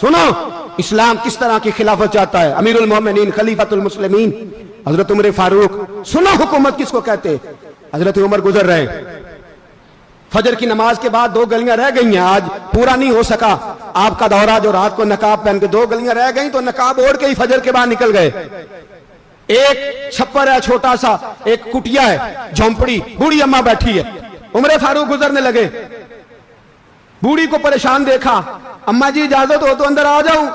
सुनो इस्लाम किस तरह की खिलाफत चाहता है। अमीरुल मोमिनीन खलीफतुल मुस्लिमीन हजरत उमर फारूक। सुनो हुकूमत किसको कहते। हजरत उमर गुजर रहे, फजर की नमाज के बाद 2 गलियां रह गई हैं, आज पूरा नहीं हो सका आपका दौरा, जो रात को नकाब पहन के 2 गलियां रह गई तो नकाब ओढ़ के ही फजर के बाद निकल गए। एक छप्पर है छोटा सा, एक कुटिया है झोंपड़ी, बूढ़ी अम्मा बैठी है। उमर फारूक गुजरने लगे, बूढ़ी को परेशान देखा, अम्मा जी इजाजत हो तो अंदर आ जाऊं।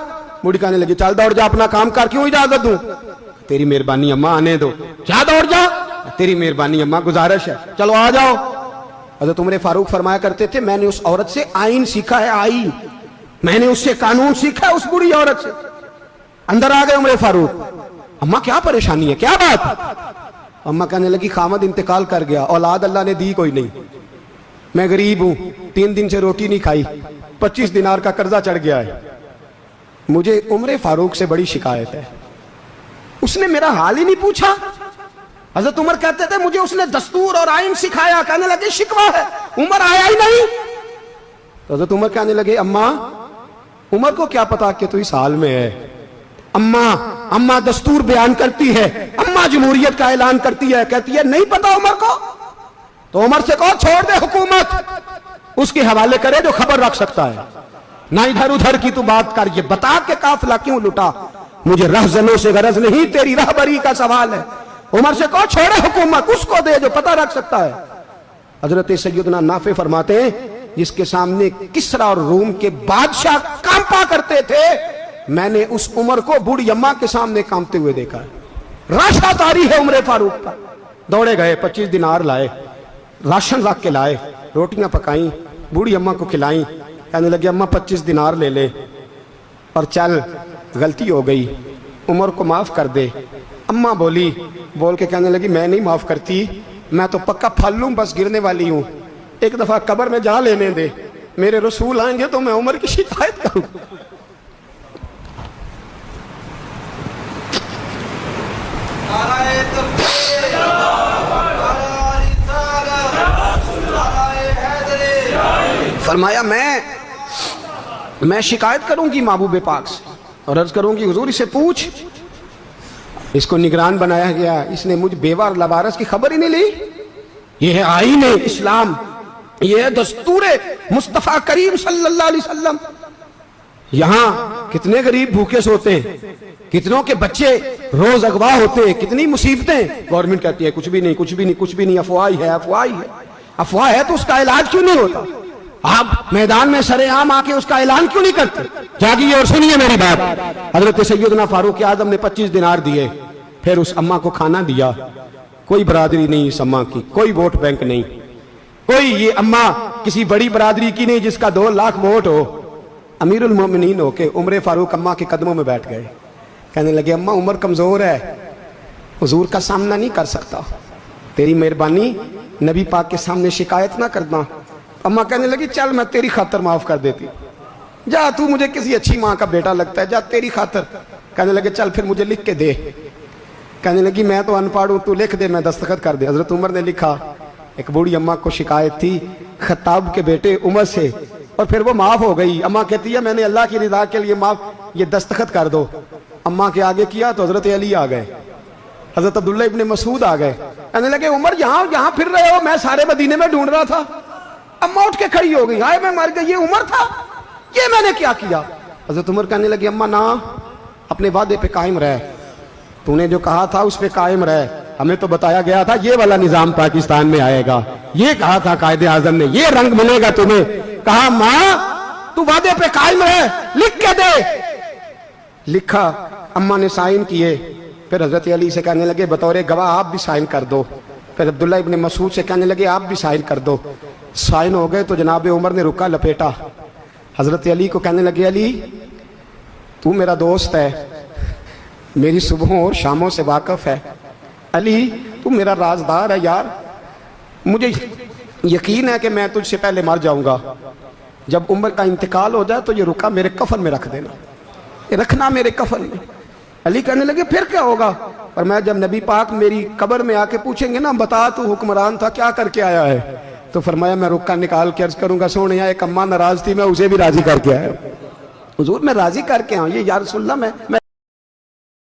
बूढ़ी कहने लगी चल दौड़ जा, अपना काम कर, क्यों इजाजत दूं। तेरी मेहरबानी अम्मा आने दो। क्या दौड़ जा, तेरी मेहरबानी अम्मा गुजारिश है, चलो आ जाओ। हज़रत उमर फारूक फरमाया करते थे मैंने उस औरत से आईन सीखा है, आईन, मैंने उससे कानून सीखा है, उस बुरी औरत से। अंदर आ गए उमर फारूक, अम्मा क्या परेशानी है, क्या बात। अम्मा कहने लगी खामद इंतकाल कर गया, औलाद अल्लाह ने दी कोई नहीं, मैं गरीब हूं, 3 दिन से रोटी नहीं खाई, 25 दिनार का कर्जा चढ़ गया है, मुझे उमर फारूक से बड़ी शिकायत है। उसने मेरा हाल ही नहीं पूछा। हजरत उमर कहते थे मुझे उसने दस्तूर और आइन सिखाया। कहने लगे शिकवा है, उमर आया ही नहीं। तो हजरत उमर कहने लगे अम्मा, उमर को क्या पता कि तू इस हाल में है। अम्मा दस्तूर बयान करती है, अम्मा जमहूरियत का ऐलान करती है, कहती है नहीं पता उमर को। तो उमर से कहो छोड़ दे हुकूमत, उसके हवाले करे जो खबर रख सकता है, ना इधर उधर की तू बात कर। ये बता के काफिला क्यों लुटा, मुझे रहजनों से गरज नहीं, तेरी रहबरी का सवाल है। उमर से कहो छोड़े हुकूमत, उसको दे जो पता रख सकता है। हजरत सैयदना नाफे फरमाते हैं जिसके सामने किसरा और रूम के बादशाह कांपा करते थे, मैंने उस उमर को बूढ़ी अम्मा के सामने कांपते हुए देखा है। राशा तारी है उमर फारूक का। दौड़े गए, 25 दिनार लाए, राशन रख के लाए, रोटियां पकाई, बूढ़ी अम्मा को खिलाई। कहने लगे अम्मा 25 दिनार ले ले और चल, गलती हो गई, उमर को माफ कर दे। अम्मा बोली, बोल के कहने लगी मैं नहीं माफ करती, मैं तो पक्का फल लूं, बस गिरने वाली हूं, एक दफा कब्र में जा लेने दे, मेरे रसूल आएंगे तो मैं उमर की शिकायत करूं। फरमाया मैं शिकायत करूंगी महबूब पाक से और अर्ज करूंगी हुजूर इसे पूछ। इसको निगरान बनाया गया, इसने मुझ बेवा लवारस की खबर ही नहीं ली। यह है आईन इस्लाम, यह है दस्तूर मुस्तफा करीम सल्लल्लाहु अलैहि वसल्लम। यहां कितने गरीब भूखे सोते हैं, कितनों के बच्चे रोज अगवा होते हैं, कितनी मुसीबतें। गवर्नमेंट कहती है कुछ भी नहीं, कुछ भी नहीं, कुछ भी नहीं, अफवाह ही है, अफवाह ही है। अफवाह है तो उसका इलाज क्यों नहीं होता। आप मैदान में सरेआम आके उसका ऐलान क्यों नहीं करते। जागिए और सुनिए मेरी बात। हजरत सैयदना फारूक आजम ने 25 दिनार दिए, फिर उस अम्मा को खाना दिया। कोई बरादरी नहीं इस अम्मा की, कोई वोट बैंक नहीं, कोई ये अम्मा किसी बड़ी बरादरी की नहीं जिसका 2 लाख वोट हो। अमीरुल मोमिनीन होके उमर फारूक अम्मा के कदमों में बैठ गए। कहने लगे अम्मा उमर कमजोर है, हुजूर का सामना नहीं कर सकता, तेरी मेहरबानी नबी पाक के सामने शिकायत ना करना। अम्मा कहने लगी चल मैं तेरी खातर माफ कर देती, जा तू मुझे किसी अच्छी माँ का बेटा लगता है, जा तेरी खातर। कहने लगे चल फिर मुझे लिख के दे। कहने लगी मैं तो अनपढ़ हूं, तू लिख दे मैं दस्तखत कर दे। हजरत उमर ने लिखा। एक बूढ़ी अम्मा को शिकायत थी खत्ताब के बेटे उमर से, और फिर वो माफ हो गई। अम्मा कहती है मैंने अल्लाह की रिदा के लिए माफ, ये दस्तखत कर दो। अम्मा के आगे किया तो हजरत अली आ गए, हजरत अब्दुल्ला इब्ने मसूद आ गए। कहने लगे उमर यहाँ फिर रहे हो, मैं सारे मदीने में ढूंढ रहा था। अम्मा उठ के खड़ी हो गई, हाय मैं मर गई, ये उमर था, ये मैंने क्या किया। हजरत उमर कहने लगे अम्मा ना, अपने वादे पे कायम रह, तूने जो कहा था उस पे कायम रह। हमें तो बताया गया था ये वाला निजाम पाकिस्तान में आएगा, ये कहा था कायदे आजम ने, ये रंग मिलेगा तुम्हें। कहा माँ तू वादे पे कायम रह, लिख के दे। लिखा, अम्मा ने साइन किए। फिर हजरत अली से कहने लगे बतौर गवाह आप भी साइन कर दो। फिर अब्दुल्ला इब्ने मसूद से कहने लगे आप भी साइन कर दो। साइन हो गए तो जनाब उमर ने रुका लपेटा। हजरत अली को कहने लगे अली तू मेरा दोस्त है, मेरी सुबहों और शामों से वाकिफ है, अली तू मेरा राजदार है यार, मुझे यकीन है कि मैं तुझसे पहले मर जाऊंगा, जब उमर का इंतकाल हो जाए तो ये रुका मेरे कफन में रख देना, ये रखना मेरे कफन में। अली कहने लगे फिर क्या होगा। और मैं जब नबी पाक मेरी कब्र में आके पूछेंगे ना बता तू हुक्मरान था क्या करके आया है, तो फरमाया मैं रुक्का निकाल के अर्ज करूंगा सोने एक अम्मा नाराज थी मैं उसे भी राजी करके आया। हुजूर मैं राजी करके आऊँ, ये या रसूलल्लाह मैं